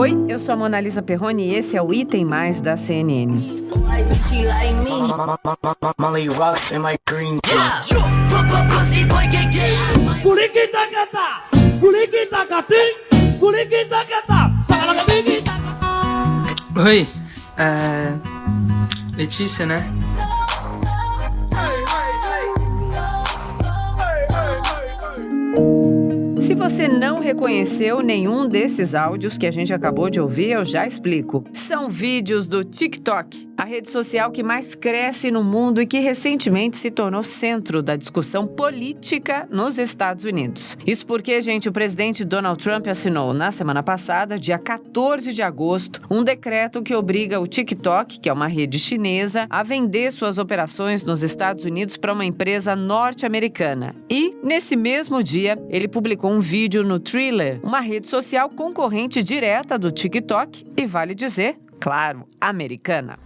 Oi, eu sou a Mona Lisa Perrone e esse é o Item Mais da CNN. Oi, Letícia, né? Se você não reconheceu nenhum desses áudios que a gente acabou de ouvir, eu já explico. São vídeos do TikTok, a rede social que mais cresce no mundo e que recentemente se tornou centro da discussão política nos Estados Unidos. Isso porque, gente, o presidente Donald Trump assinou na semana passada, dia 14 de agosto, um decreto que obriga o TikTok, que é uma rede chinesa, a vender suas operações nos Estados Unidos para uma empresa norte-americana. E, nesse mesmo dia, ele publicou um vídeo no Triller, uma rede social concorrente direta do TikTok e, vale dizer, claro, americana.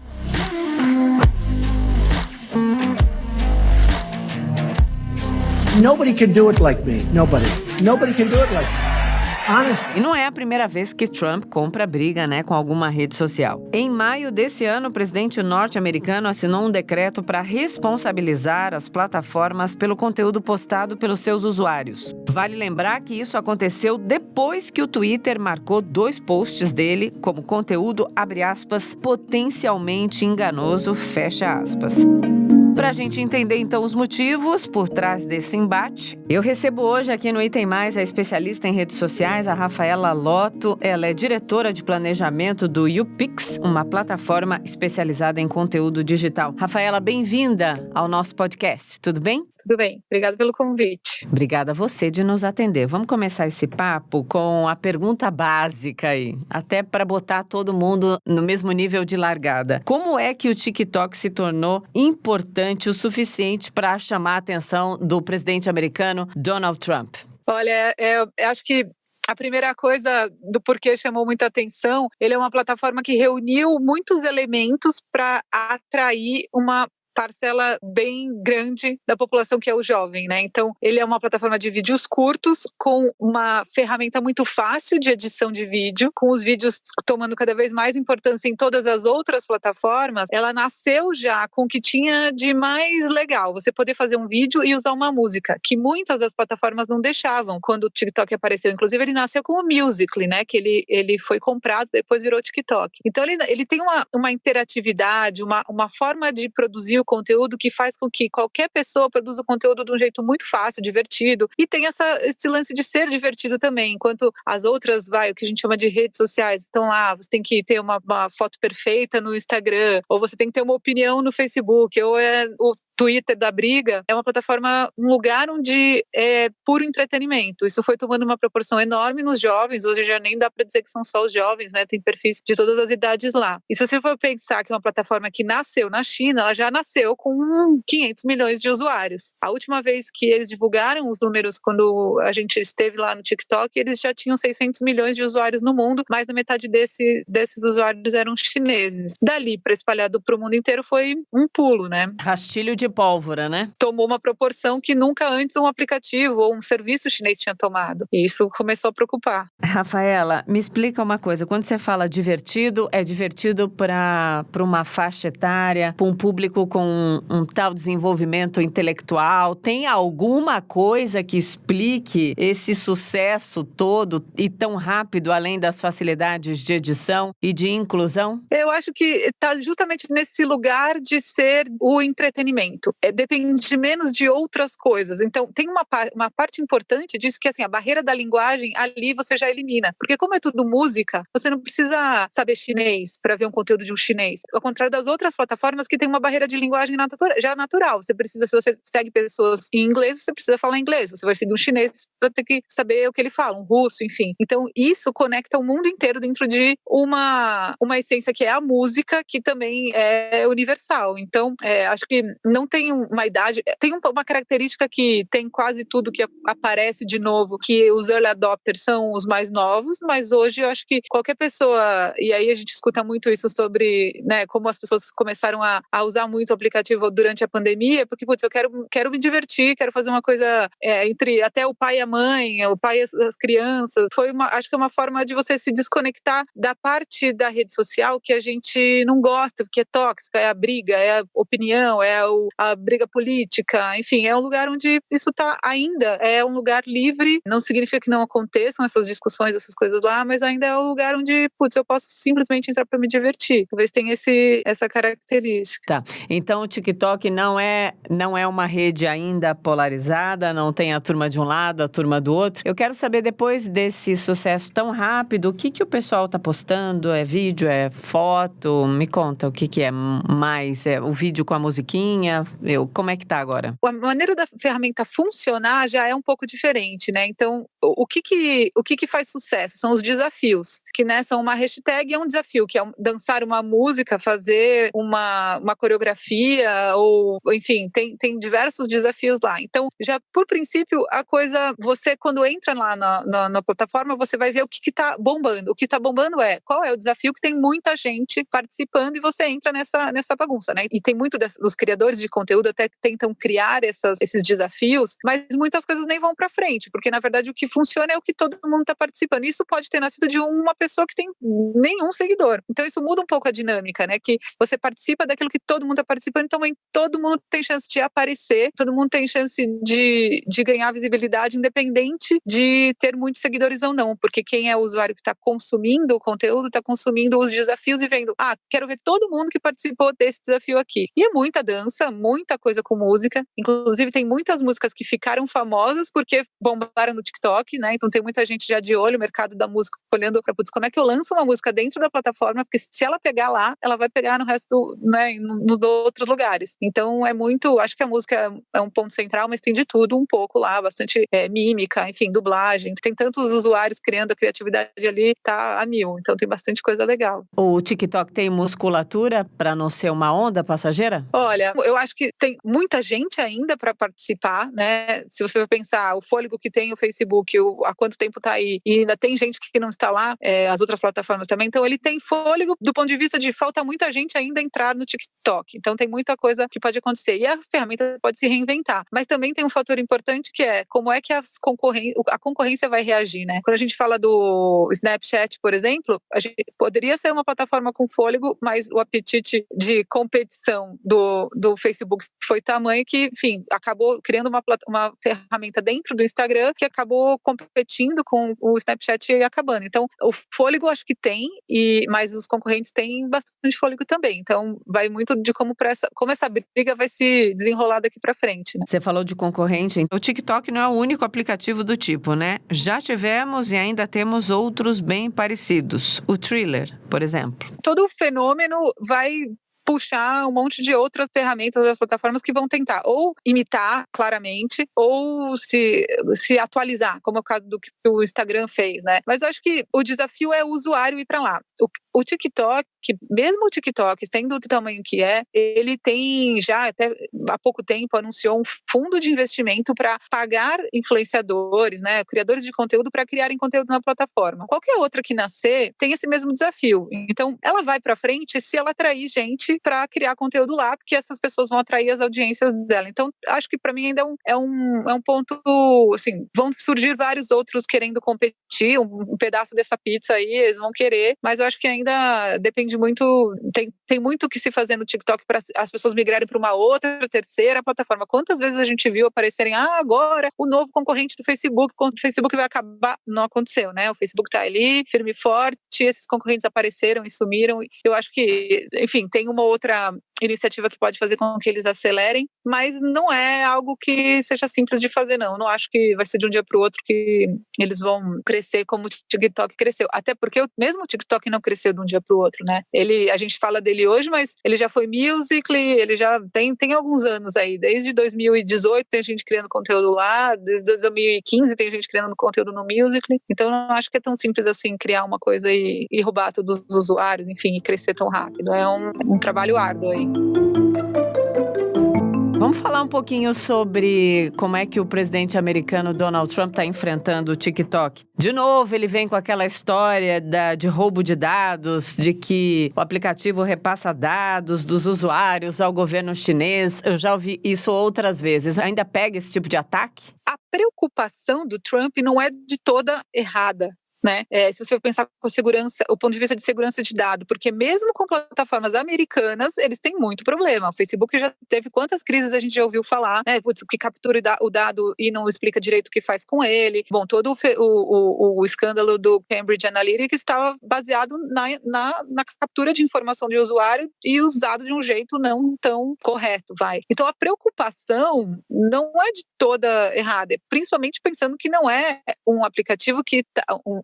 Nobody can do it like me. Nobody can do it like me. Honestly. E não é a primeira vez que Trump compra briga, com alguma rede social. Em maio desse ano, o presidente norte-americano assinou um decreto para responsabilizar as plataformas pelo conteúdo postado pelos seus usuários. Vale lembrar que isso aconteceu depois que o Twitter marcou 2 posts dele como conteúdo, abre aspas, potencialmente enganoso, fecha aspas. Para a gente entender, então, os motivos por trás desse embate, eu recebo hoje aqui no Item Mais a especialista em redes sociais, a Rafaela Lotto. Ela é diretora de planejamento do YouPix, uma plataforma especializada em conteúdo digital. Rafaela, bem-vinda ao nosso podcast, tudo bem? Tudo bem, obrigada pelo convite. Obrigada a você de nos atender. Vamos começar esse papo com a pergunta básica aí, até para botar todo mundo no mesmo nível de largada. Como é que o TikTok se tornou importante o suficiente para chamar a atenção do presidente americano Donald Trump? Olha, acho que a primeira coisa do porquê chamou muita atenção, ele é uma plataforma que reuniu muitos elementos para atrair uma parcela bem grande da população que é o jovem, né? Então, ele é uma plataforma de vídeos curtos com uma ferramenta muito fácil de edição de vídeo, com os vídeos tomando cada vez mais importância em todas as outras plataformas. Ela nasceu já com o que tinha de mais legal, você poder fazer um vídeo e usar uma música, que muitas das plataformas não deixavam quando o TikTok apareceu. Inclusive, ele nasceu com o Musical.ly, né? Que ele foi comprado, depois virou TikTok. Então, ele tem uma interatividade, uma forma de produzir o conteúdo que faz com que qualquer pessoa produza o conteúdo de um jeito muito fácil, divertido, e tem esse lance de ser divertido também, enquanto as outras, o que a gente chama de redes sociais, estão lá, você tem que ter uma foto perfeita no Instagram, ou você tem que ter uma opinião no Facebook, ou o Twitter da briga, é uma plataforma, um lugar onde é puro entretenimento. Isso foi tomando uma proporção enorme nos jovens, hoje já nem dá para dizer que são só os jovens, né? Tem perfis de todas as idades lá. E se você for pensar que é uma plataforma que nasceu na China, ela já nasceu com 500 milhões de usuários. A última vez que eles divulgaram os números, quando a gente esteve lá no TikTok, eles já tinham 600 milhões de usuários no mundo, mais da metade desses usuários eram chineses. Dali para espalhado para o mundo inteiro foi um pulo, né? Rastilho de pólvora, né? Tomou uma proporção que nunca antes um aplicativo ou um serviço chinês tinha tomado. E isso começou a preocupar. Rafaela, me explica uma coisa. Quando você fala divertido, é divertido para uma faixa etária, para um público com um tal desenvolvimento intelectual? Tem alguma coisa que explique esse sucesso todo e tão rápido, além das facilidades de edição e de inclusão? Eu acho que está justamente nesse lugar de ser o entretenimento. Depende menos de outras coisas. Então, tem uma parte importante disso que, assim, a barreira da linguagem, ali você já elimina. Porque como é tudo música, você não precisa saber chinês para ver um conteúdo de um chinês. Ao contrário das outras plataformas que tem uma barreira de linguagem já natural. Se você segue pessoas em inglês, você precisa falar inglês. Você vai seguir um chinês, você vai ter que saber o que ele fala, um russo, enfim. Então, isso conecta o mundo inteiro dentro de uma essência que é a música, que também é universal. Então, acho que não tem uma idade, tem uma característica que tem quase tudo que aparece de novo, que os early adopters são os mais novos, mas hoje eu acho que qualquer pessoa, e aí a gente escuta muito isso sobre, né, como as pessoas começaram a usar muito o aplicativo durante a pandemia, porque, putz, eu quero me divertir, quero fazer uma coisa entre até o pai e a mãe, o pai e as crianças. Acho que é uma forma de você se desconectar da parte da rede social que a gente não gosta, porque é tóxica, é a briga, é a opinião, é a briga política, enfim, é um lugar onde isso ainda é um lugar livre, não significa que não aconteçam essas discussões, essas coisas lá, mas ainda é um lugar onde, putz, eu posso simplesmente entrar para me divertir. Talvez tenha essa característica. Tá, então o TikTok não é uma rede ainda polarizada, não tem a turma de um lado, a turma do outro. Eu quero saber, depois desse sucesso tão rápido, o que o pessoal tá postando? É vídeo, é foto? Me conta o que é mais, o vídeo com a musiquinha? Como é que tá agora? A maneira da ferramenta funcionar já é um pouco diferente, né? Então, o que faz sucesso? São os desafios, que, né, são uma hashtag e é um desafio, que é dançar uma música, fazer uma coreografia, ou, enfim, tem diversos desafios lá. Então, já por princípio, a coisa, você quando entra lá na plataforma, você vai ver o que está bombando. O que está bombando qual é o desafio que tem muita gente participando e você entra nessa bagunça, né? E tem muito dos criadores de conteúdo até que tentam criar esses desafios, mas muitas coisas nem vão para frente, porque na verdade o que funciona é o que todo mundo está participando. Isso pode ter nascido de uma pessoa que tem nenhum seguidor. Então isso muda um pouco a dinâmica, né? Que você participa daquilo que todo mundo está participando, então todo mundo tem chance de aparecer, todo mundo tem chance de ganhar visibilidade, independente de ter muitos seguidores ou não, porque quem é o usuário que está consumindo o conteúdo, está consumindo os desafios e vendo, quero ver todo mundo que participou desse desafio aqui. E é muita dança, muita coisa com música, inclusive tem muitas músicas que ficaram famosas porque bombaram no TikTok, né? Então tem muita gente já de olho, o mercado da música, olhando para, putz, como é que eu lanço uma música dentro da plataforma, porque se ela pegar lá, ela vai pegar no resto, né, nos outros lugares. Então acho que a música é um ponto central, mas tem de tudo um pouco lá, bastante mímica, enfim, dublagem, tem tantos usuários criando a criatividade ali, tá a mil, então tem bastante coisa legal. O TikTok tem musculatura para não ser uma onda passageira? Olha, eu acho que tem muita gente ainda para participar, né? Se você for pensar o fôlego que tem o Facebook, há quanto tempo está aí, e ainda tem gente que não está lá, as outras plataformas também, então ele tem fôlego do ponto de vista de falta muita gente ainda entrar no TikTok, então tem muita coisa que pode acontecer, e a ferramenta pode se reinventar, mas também tem um fator importante que é como é que a concorrência vai reagir, né? Quando a gente fala do Snapchat, por exemplo, a gente poderia ser uma plataforma com fôlego, mas o apetite de competição do Facebook foi tamanho que, enfim, acabou criando uma ferramenta dentro do Instagram que acabou competindo com o Snapchat e acabando. Então, o fôlego acho que tem, mas os concorrentes têm bastante fôlego também. Então, vai muito de como essa briga vai se desenrolar daqui para frente, né? Você falou de concorrente. O TikTok não é o único aplicativo do tipo, né? Já tivemos e ainda temos outros bem parecidos. O Triller, por exemplo. Todo o fenômeno vai puxar um monte de outras ferramentas das plataformas que vão tentar ou imitar claramente ou se atualizar, como é o caso do que o Instagram fez, né? Mas eu acho que o desafio é o usuário ir para lá. O TikTok, mesmo o TikTok, sendo do tamanho que ele tem já até há pouco tempo anunciou um fundo de investimento para pagar influenciadores, né, criadores de conteúdo para criarem conteúdo na plataforma. Qualquer outra que nascer tem esse mesmo desafio. Então, ela vai para frente se ela atrair gente para criar conteúdo lá, porque essas pessoas vão atrair as audiências dela. Então, acho que para mim ainda é um ponto, assim, vão surgir vários outros querendo competir, um pedaço dessa pizza aí, eles vão querer, mas eu acho que ainda depende muito, tem muito o que se fazer no TikTok para as pessoas migrarem para uma outra, terceira plataforma. Quantas vezes a gente viu aparecerem, agora o novo concorrente do Facebook, quando o Facebook vai acabar, não aconteceu, né? O Facebook tá ali, firme e forte, esses concorrentes apareceram e sumiram. Eu acho que, enfim, tem uma outra iniciativa que pode fazer com que eles acelerem, mas não é algo que seja simples de fazer, não. Eu não acho que vai ser de um dia para o outro que eles vão crescer como o TikTok cresceu. Até porque mesmo o TikTok não cresceu de um dia para o outro, né? A gente fala dele hoje, mas ele já foi Musical.ly, ele já tem alguns anos aí. Desde 2018 tem gente criando conteúdo lá, desde 2015 tem gente criando conteúdo no Musical.ly. Então eu não acho que é tão simples assim criar uma coisa e roubar todos os usuários, enfim, e crescer tão rápido. É um trabalho árduo aí. Vamos falar um pouquinho sobre como é que o presidente americano Donald Trump está enfrentando o TikTok. De novo, ele vem com aquela história de roubo de dados, de que o aplicativo repassa dados dos usuários ao governo chinês. Eu já ouvi isso outras vezes. Ainda pega esse tipo de ataque? A preocupação do Trump não é de toda errada. Né? Se você pensar com segurança, o ponto de vista de segurança de dado, porque mesmo com plataformas americanas, eles têm muito problema. O Facebook já teve quantas crises a gente já ouviu falar, né? Que captura o dado e não explica direito o que faz com ele. Bom, todo o escândalo do Cambridge Analytica estava baseado na captura de informação de usuário e usado de um jeito não tão correto, Então a preocupação não é de toda errada, principalmente pensando que não é um aplicativo que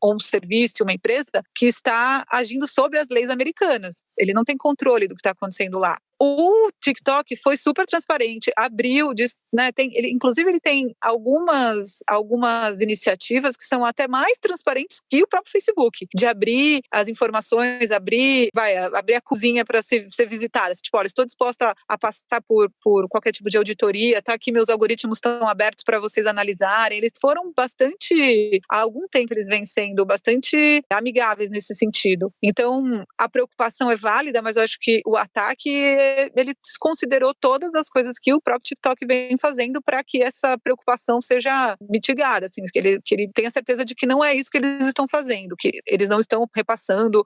ou um serviço, uma empresa que está agindo sob as leis americanas. Ele não tem controle do que está acontecendo lá. O TikTok foi super transparente, abriu, né, inclusive ele tem algumas iniciativas que são até mais transparentes que o próprio Facebook, de abrir as informações, abrir a cozinha para ser visitada. Tipo, olha, estou disposta a passar por qualquer tipo de auditoria, tá aqui, meus algoritmos estão abertos para vocês analisarem. Eles foram há algum tempo eles vêm sendo bastante amigáveis nesse sentido. Então, a preocupação é válida, mas eu acho que o ataque ele desconsiderou todas as coisas que o próprio TikTok vem fazendo para que essa preocupação seja mitigada, assim, que ele tenha certeza de que não é isso que eles estão fazendo, que eles não estão repassando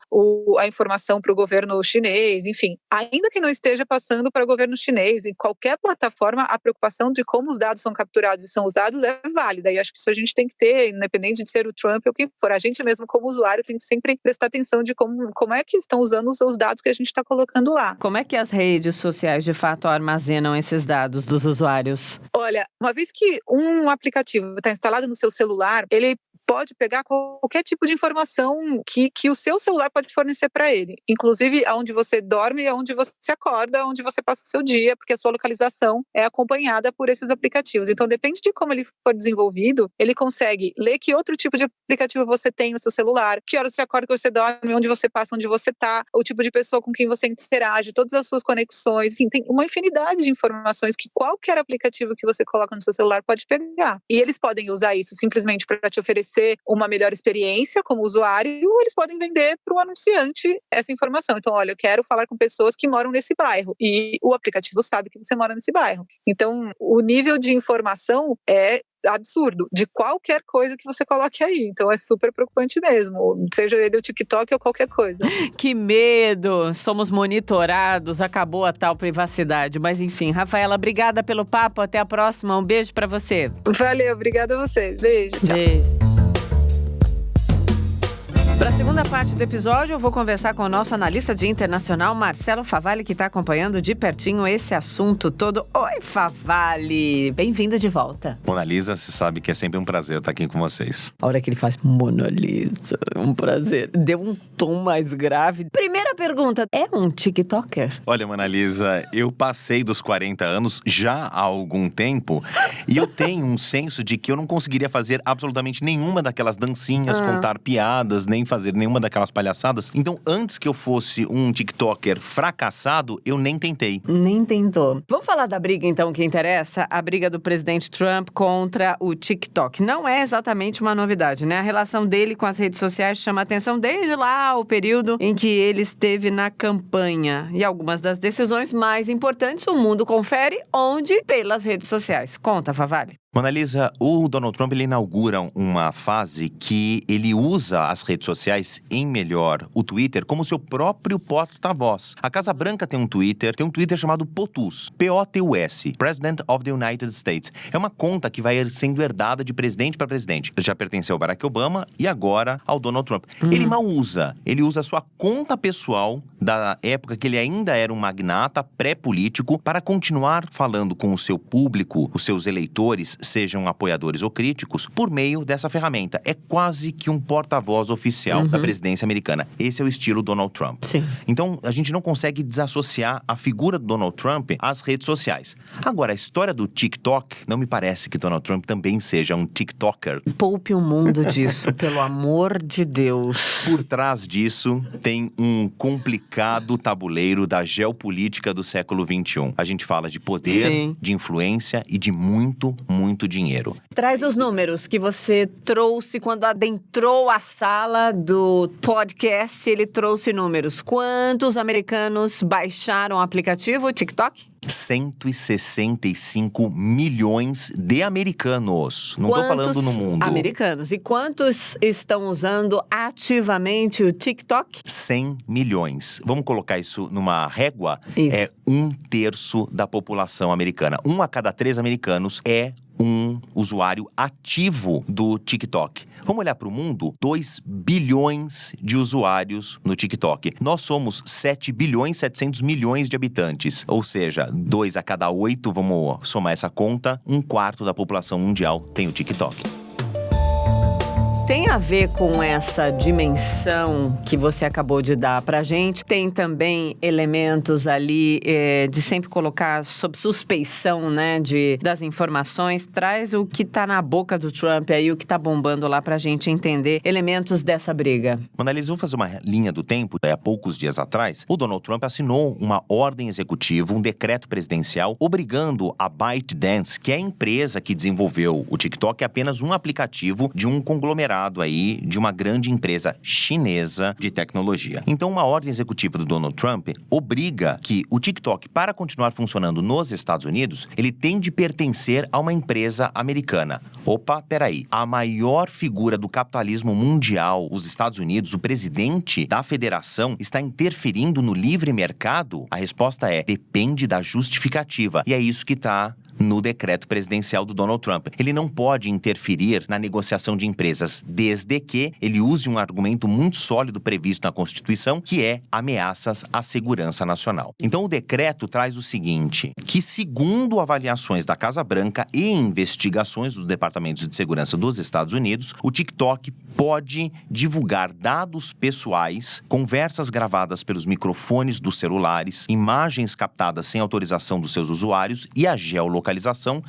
a informação para o governo chinês, enfim. Ainda que não esteja passando para o governo chinês, em qualquer plataforma, a preocupação de como os dados são capturados e são usados é válida, e acho que isso a gente tem que ter, independente de ser o Trump ou quem for. A gente mesmo, como usuário, tem que sempre prestar atenção de como é que estão usando os dados que a gente está colocando lá. Como é que as redes sociais, de fato, armazenam esses dados dos usuários? Olha, uma vez que um aplicativo está instalado no seu celular, ele pode pegar qualquer tipo de informação que o seu celular pode fornecer para ele, inclusive aonde você dorme, aonde você acorda, aonde você passa o seu dia, porque a sua localização é acompanhada por esses aplicativos. Então, depende de como ele for desenvolvido, ele consegue ler que outro tipo de aplicativo você tem no seu celular, que horas você acorda, que você dorme, onde você passa, onde você está, o tipo de pessoa com quem você interage, todas as suas conexões, enfim, tem uma infinidade de informações que qualquer aplicativo que você coloca no seu celular pode pegar. E eles podem usar isso simplesmente para te oferecer uma melhor experiência como usuário, ou eles podem vender para o anunciante essa informação. Então, olha, eu quero falar com pessoas que moram nesse bairro, e o aplicativo sabe que você mora nesse bairro. Então, o nível de informação é absurdo, de qualquer coisa que você coloque aí. Então é super preocupante mesmo, seja ele o TikTok ou qualquer coisa. Que medo! Somos monitorados, acabou a tal privacidade. Mas enfim, Rafaela, obrigada pelo papo, até a próxima, um beijo pra você. Valeu, obrigada a você. Beijo. Tchau. Beijo. Para a segunda parte do episódio, eu vou conversar com o nosso analista de internacional, Marcelo Favalli, que está acompanhando de pertinho esse assunto todo. Oi, Favalli! Bem-vindo de volta. Mona Lisa, você sabe que é sempre um prazer estar aqui com vocês. A hora que ele faz Mona Lisa, um prazer. Deu um tom mais grave. Primeira pergunta, é um TikToker? Olha, Mona Lisa, eu passei dos 40 anos já há algum tempo e eu tenho um senso de que eu não conseguiria fazer absolutamente nenhuma daquelas dancinhas, contar piadas, nem fazer nenhuma daquelas palhaçadas. Então, antes que eu fosse um TikToker fracassado, eu nem tentei. Nem tentou. Vamos falar da briga, então, que interessa? A briga do presidente Trump contra o TikTok. Não é exatamente uma novidade, né? A relação dele com as redes sociais chama atenção desde lá o período em que ele esteve na campanha. E algumas das decisões mais importantes o mundo confere onde? Pelas redes sociais. Conta, Favalli. Mona Lisa, o Donald Trump ele inaugura uma fase que ele usa as redes sociais em melhor, o Twitter, como seu próprio porta-voz. A Casa Branca tem um Twitter chamado POTUS, P-O-T-U-S, President of the United States. É uma conta que vai sendo herdada de presidente para presidente. Ele já pertenceu ao Barack Obama e agora ao Donald Trump. Ele mal usa, ele usa a sua conta pessoal da época que ele ainda era um magnata pré-político para continuar falando com o seu público, os seus eleitores, sejam apoiadores ou críticos, por meio dessa ferramenta. É quase que um porta-voz oficial da presidência americana. Esse é o estilo Donald Trump. Sim. Então, a gente não consegue desassociar a figura do Donald Trump às redes sociais. Agora, a história do TikTok, não me parece que Donald Trump também seja um TikToker. Poupe o mundo disso, pelo amor de Deus. Por trás disso, tem um complicado tabuleiro da geopolítica do século XXI. A gente fala de poder, Sim. de influência e de muito, muito dinheiro. Traz os números que você trouxe quando adentrou a sala do podcast. Ele trouxe números. Quantos americanos baixaram o aplicativo TikTok? 165 milhões de americanos. Não estou falando no mundo. Americanos. E quantos estão usando ativamente o TikTok? 100 milhões. Vamos colocar isso numa régua? Isso. É 1/3 da população americana. 1 a cada 3 americanos é um usuário ativo do TikTok. Vamos olhar para o mundo? 2 bilhões de usuários no TikTok. Nós somos 7 bilhões 700 milhões de habitantes. Ou seja, 2 a cada 8, vamos somar essa conta, 1/4 da população mundial tem o TikTok. Tem a ver com essa dimensão que você acabou de dar pra gente? Tem também elementos ali de sempre colocar sob suspeição, né, das informações. Traz o que tá na boca do Trump aí, o que tá bombando lá pra gente entender elementos dessa briga. Monalisa, vou fazer uma linha do tempo. Há poucos dias atrás, o Donald Trump assinou uma ordem executiva, um decreto presidencial, obrigando a ByteDance, que é a empresa que desenvolveu o TikTok, apenas um aplicativo de um conglomerado aí de uma grande empresa chinesa de tecnologia. Então, uma ordem executiva do Donald Trump obriga que o TikTok, para continuar funcionando nos Estados Unidos, ele tem de pertencer a uma empresa americana. Opa, peraí. A maior figura do capitalismo mundial, os Estados Unidos, o presidente da federação, está interferindo no livre mercado? A resposta é: depende da justificativa. E é isso que está no decreto presidencial do Donald Trump. Ele não pode interferir na negociação de empresas, desde que ele use um argumento muito sólido previsto na Constituição, que é ameaças à segurança nacional. Então, o decreto traz o seguinte, que segundo avaliações da Casa Branca e investigações dos Departamentos de Segurança dos Estados Unidos, o TikTok pode divulgar dados pessoais, conversas gravadas pelos microfones dos celulares, imagens captadas sem autorização dos seus usuários e a geolocalização,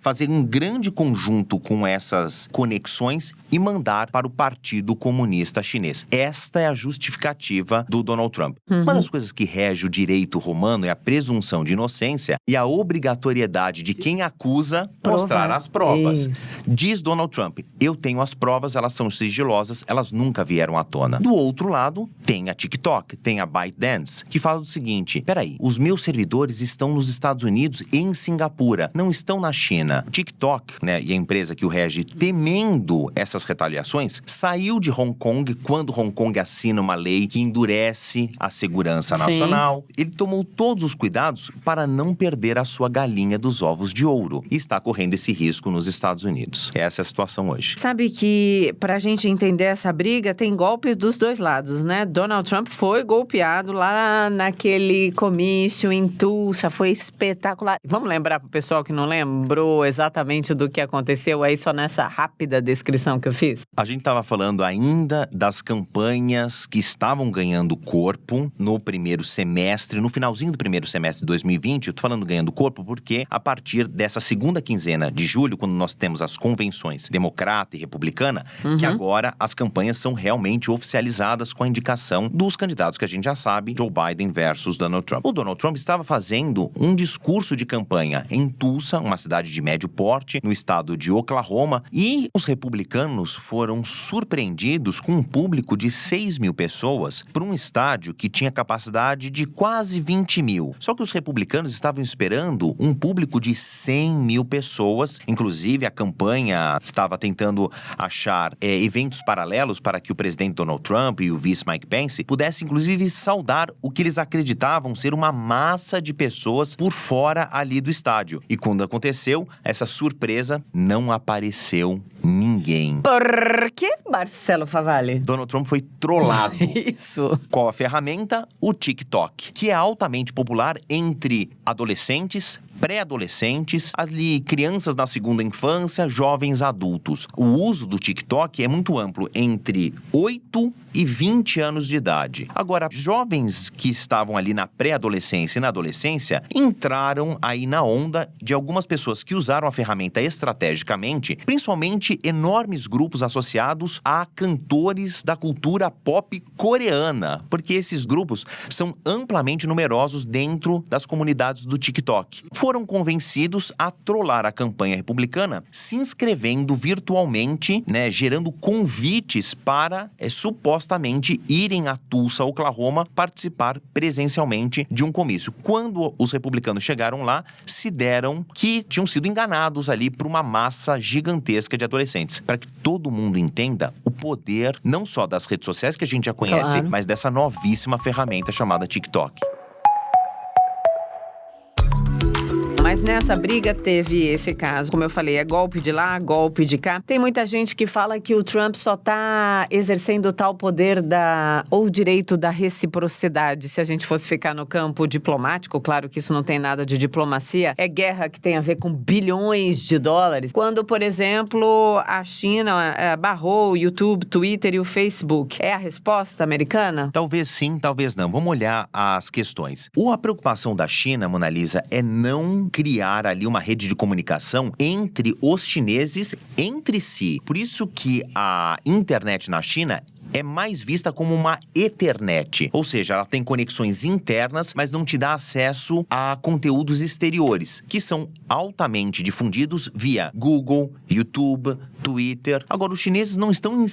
fazer um grande conjunto com essas conexões e mandar para o Partido Comunista Chinês. Esta é a justificativa do Donald Trump. Uma das coisas que rege o direito romano é a presunção de inocência e a obrigatoriedade de quem acusa mostrar as provas. Isso. Diz Donald Trump: eu tenho as provas, elas são sigilosas, elas nunca vieram à tona. Do outro lado, tem a TikTok, tem a ByteDance, que fala o seguinte: peraí, os meus servidores estão nos Estados Unidos e em Singapura, não estão na China. TikTok, né, e a empresa que o rege, temendo essas retaliações, saiu de Hong Kong quando Hong Kong assina uma lei que endurece a segurança nacional. Ele tomou todos os cuidados para não perder a sua galinha dos ovos de ouro e está correndo esse risco nos Estados Unidos. Essa é a situação hoje. Sabe que, pra gente entender essa briga, tem golpes dos dois lados, né? Donald Trump foi golpeado lá naquele comício em Tulsa, foi espetacular. Vamos lembrar pro pessoal que não lembrou exatamente do que aconteceu aí, só nessa rápida descrição que eu fiz? A gente estava falando ainda das campanhas que estavam ganhando corpo no primeiro semestre, no finalzinho do primeiro semestre de 2020. Eu tô falando ganhando corpo porque a partir dessa segunda quinzena de julho, quando nós temos as convenções democrata e republicana, que agora as campanhas são realmente oficializadas com a indicação dos candidatos que a gente já sabe, Joe Biden versus Donald Trump. O Donald Trump estava fazendo um discurso de campanha em Tulsa, uma cidade de médio porte, no estado de Oklahoma, e os republicanos foram surpreendidos com um público de 6 mil pessoas para um estádio que tinha capacidade de quase 20 mil. Só que os republicanos estavam esperando um público de 100 mil pessoas, inclusive a campanha estava tentando achar eventos paralelos para que o presidente Donald Trump e o vice Mike Pence pudessem, inclusive, saudar o que eles acreditavam ser uma massa de pessoas por fora ali do estádio. E quando aconteceu, essa surpresa não apareceu Ninguém. Por que, Marcelo Favalli? Donald Trump foi trollado. Isso. Qual a ferramenta? O TikTok, que é altamente popular entre adolescentes, pré-adolescentes, ali crianças na segunda infância, jovens adultos. O uso do TikTok é muito amplo, entre 8 e 20 anos de idade. Agora, jovens que estavam ali na pré-adolescência e na adolescência entraram aí na onda de algumas pessoas que usaram a ferramenta estrategicamente, principalmente enormes grupos associados a cantores da cultura pop coreana, porque esses grupos são amplamente numerosos dentro das comunidades do TikTok. Foram convencidos a trollar a campanha republicana, se inscrevendo virtualmente, gerando convites para supostamente irem a Tulsa, Oklahoma, participar presencialmente de um comício. Quando os republicanos chegaram lá, se deram que tinham sido enganados ali por uma massa gigantesca de adolescentes. Para que todo mundo entenda o poder não só das redes sociais que a gente já conhece, Claro. mas dessa novíssima ferramenta chamada TikTok. Mas nessa briga teve esse caso, como eu falei, é golpe de lá, golpe de cá. Tem muita gente que fala que o Trump só tá exercendo tal poder ou direito da reciprocidade. Se a gente fosse ficar no campo diplomático, claro que isso não tem nada de diplomacia, é guerra que tem a ver com bilhões de dólares. Quando, por exemplo, a China barrou o YouTube, Twitter e o Facebook. É a resposta americana? Talvez sim, talvez não. Vamos olhar as questões. A preocupação da China, Mona Lisa, é não criar ali uma rede de comunicação entre os chineses entre si. Por isso que a internet na China é mais vista como uma Ethernet, ou seja, ela tem conexões internas, mas não te dá acesso a conteúdos exteriores, que são altamente difundidos via Google, YouTube, Twitter. Agora, os chineses não estão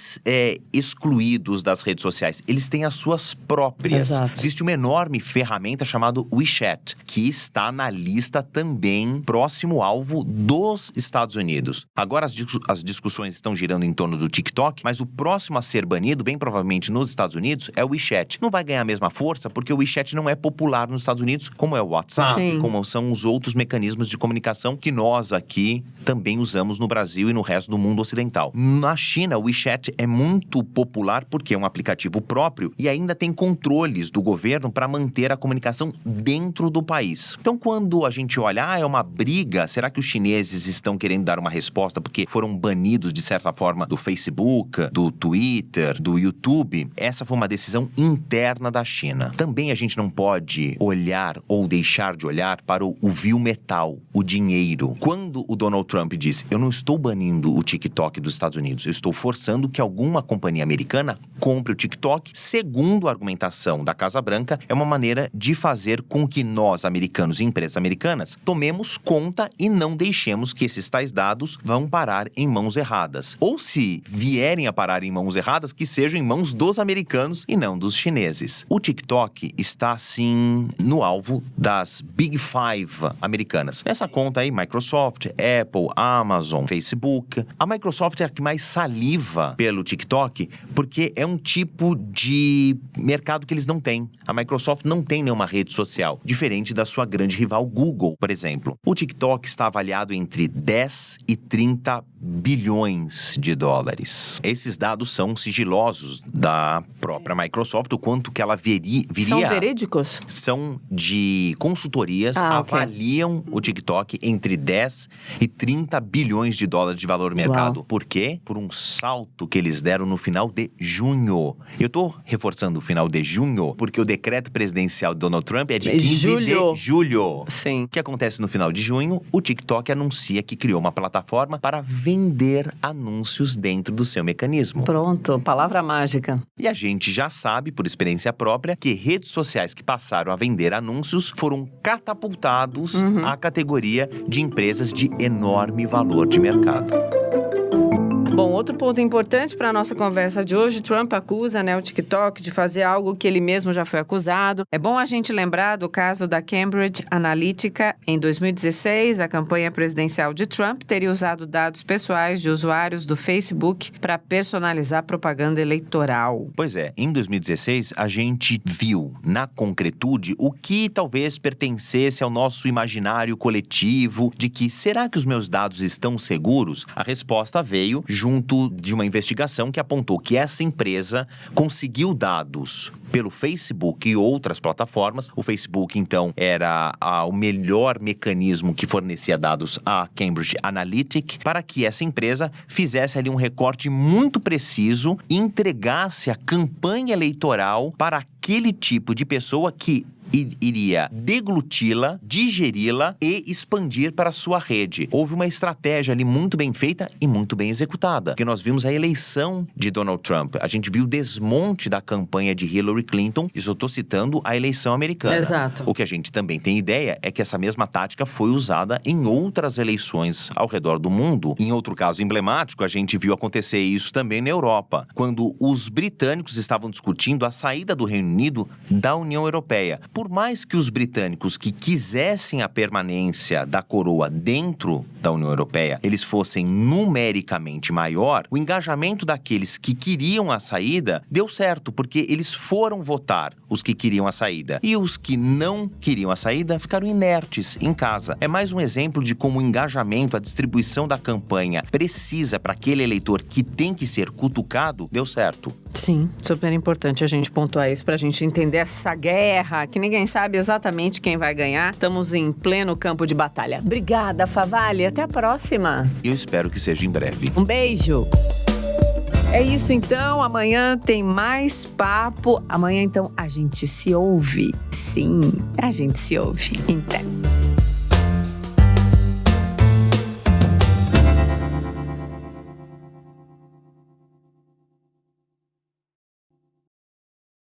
excluídos das redes sociais, eles têm as suas próprias. Exato. Existe uma enorme ferramenta chamada WeChat, que está na lista também próximo alvo dos Estados Unidos. Agora as discussões estão girando em torno do TikTok, mas o próximo a ser banido, bem provavelmente nos Estados Unidos, é o WeChat. Não vai ganhar a mesma força porque o WeChat não é popular nos Estados Unidos, como é o WhatsApp, Sim. como são os outros mecanismos de comunicação que nós aqui também usamos no Brasil e no resto do mundo ocidental. Na China, o WeChat é muito popular porque é um aplicativo próprio e ainda tem controles do governo para manter a comunicação dentro do país. Então, quando a gente olha, é uma briga, será que os chineses estão querendo dar uma resposta porque foram banidos, de certa forma, do Facebook, do Twitter, do YouTube? Essa foi uma decisão interna da China. Também a gente não pode olhar ou deixar de olhar para o vil metal, o dinheiro. Quando o Donald Trump disse, eu não estou banindo o TikTok dos Estados Unidos, eu estou forçando que alguma companhia americana compre o TikTok, segundo a argumentação da Casa Branca, é uma maneira de fazer com que nós, americanos e empresas americanas, tomemos conta e não deixemos que esses tais dados vão parar em mãos erradas. Ou se vierem a parar em mãos erradas, que sejam em mãos dos americanos e não dos chineses. O TikTok está, assim, no alvo das Big Five americanas. Nessa conta aí, Microsoft, Apple, Amazon, Facebook. A Microsoft é a que mais saliva pelo TikTok porque é um tipo de mercado que eles não têm. A Microsoft não tem nenhuma rede social, diferente da sua grande rival Google, por exemplo. O TikTok está avaliado entre 10 e 30 bilhões de dólares. Esses dados são sigilosos da própria Microsoft, o quanto que ela viria... São verídicos? São de consultorias, ok. avaliam o TikTok entre 10 e 30 bilhões de dólares de valor mercado. Uau. Por quê? Por um salto que eles deram no final de junho. Eu tô reforçando o final de junho, porque o decreto presidencial de Donald Trump é de 15 de julho. Sim. O que acontece no final de junho? O TikTok anuncia que criou uma plataforma para vender anúncios dentro do seu mecanismo. Pronto, palavra mágica. E a gente já sabe, por experiência própria, que redes sociais que passaram a vender anúncios foram catapultados à categoria de empresas de enorme valor de mercado. Bom, outro ponto importante para a nossa conversa de hoje, Trump acusa, o TikTok de fazer algo que ele mesmo já foi acusado. É bom a gente lembrar do caso da Cambridge Analytica. Em 2016, a campanha presidencial de Trump teria usado dados pessoais de usuários do Facebook para personalizar propaganda eleitoral. Pois é, em 2016, a gente viu na concretude o que talvez pertencesse ao nosso imaginário coletivo de que será que os meus dados estão seguros? A resposta veio junto de uma investigação que apontou que essa empresa conseguiu dados pelo Facebook e outras plataformas. O Facebook, então, era o melhor mecanismo que fornecia dados à Cambridge Analytica para que essa empresa fizesse ali um recorte muito preciso e entregasse a campanha eleitoral para aquele tipo de pessoa que iria degluti-la, digeri-la e expandir para a sua rede. Houve uma estratégia ali muito bem feita e muito bem executada, porque nós vimos a eleição de Donald Trump, a gente viu o desmonte da campanha de Hillary Clinton, isso eu estou citando a eleição americana. Exato. O que a gente também tem ideia é que essa mesma tática foi usada em outras eleições ao redor do mundo. Em outro caso emblemático, a gente viu acontecer isso também na Europa, quando os britânicos estavam discutindo a saída do Reino Unido da União Europeia. Por mais que os britânicos que quisessem a permanência da coroa dentro da União Europeia, eles fossem numericamente maior, o engajamento daqueles que queriam a saída deu certo, porque eles foram votar, os que queriam a saída. E os que não queriam a saída ficaram inertes em casa. É mais um exemplo de como o engajamento, a distribuição da campanha precisa para aquele eleitor que tem que ser cutucado, deu certo. Sim, super importante a gente pontuar isso pra gente entender essa guerra, que ninguém sabe exatamente quem vai ganhar. Estamos em pleno campo de batalha. Obrigada, Favale. Até a próxima. Eu espero que seja em breve. Um beijo. É isso então, amanhã tem mais papo. Amanhã então a gente se ouve. Sim, a gente se ouve. Então.